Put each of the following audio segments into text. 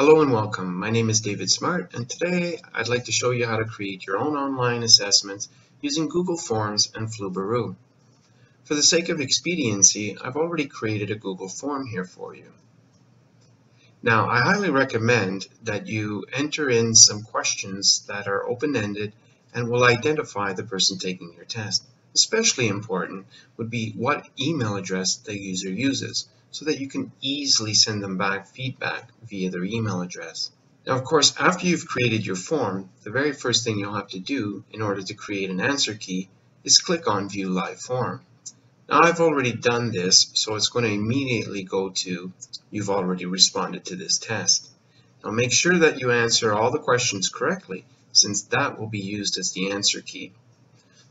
Hello and welcome. My name is David Smart, and today I'd like to show you how to create your own online assessments using Google Forms and Flubaroo. For the sake of expediency, I've already created a Google form here for you. Now, I highly recommend that you enter in some questions that are open-ended and will identify the person taking your test. Especially important would be what email address the user uses, so that you can easily send them back feedback via their email address. Now, of course, after you've created your form, the very first thing you'll have to do in order to create an answer key is click on View Live Form. Now, I've already done this, so it's going to immediately go to You've already responded to this test. Now, make sure that you answer all the questions correctly, since that will be used as the answer key.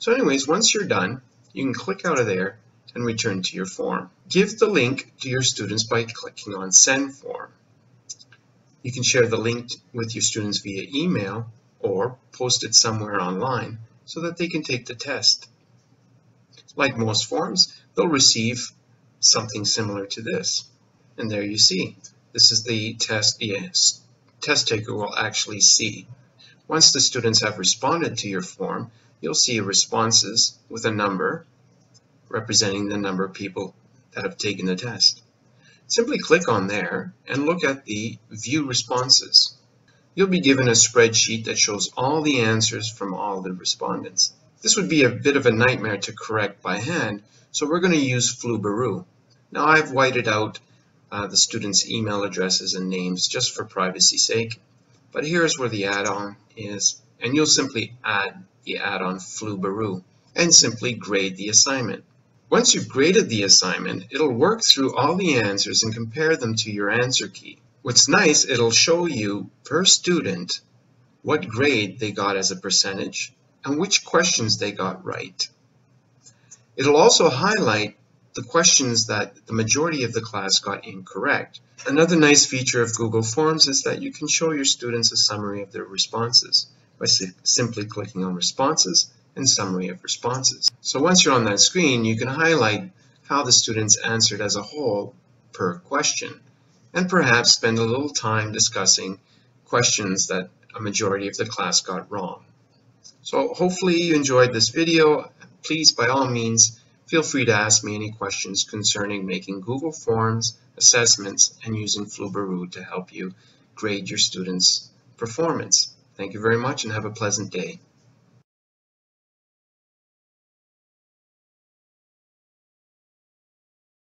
So anyways, once you're done, you can click out of there and return to your form. Give the link to your students by clicking on Send Form. You can share the link with your students via email or post it somewhere online so that they can take the test. Like most forms, they'll receive something similar to this. And there you see. This is the test the test taker will actually see. Once the students have responded to your form, you'll see responses with a number representing the number of people that have taken the test. Simply click on there and look at the View Responses. You'll be given a spreadsheet that shows all the answers from all the respondents. This would be a bit of a nightmare to correct by hand, so we're going to use Flubaroo. Now, I've whited out the students' email addresses and names just for privacy's sake, but here's where the add-on is, and you'll simply add the add-on Flubaroo and simply grade the assignment. Once you've graded the assignment, it'll work through all the answers and compare them to your answer key. What's nice, it'll show you per student what grade they got as a percentage and which questions they got right. It'll also highlight the questions that the majority of the class got incorrect. Another nice feature of Google Forms is that you can show your students a summary of their responses by simply clicking on Responses and Summary of Responses. So once you're on that screen, you can highlight how the students answered as a whole per question, and perhaps spend a little time discussing questions that a majority of the class got wrong. So hopefully you enjoyed this video. Please, by all means, feel free to ask me any questions concerning making Google Forms, assessments, and using Flubaroo to help you grade your students' performance. Thank you very much and have a pleasant day.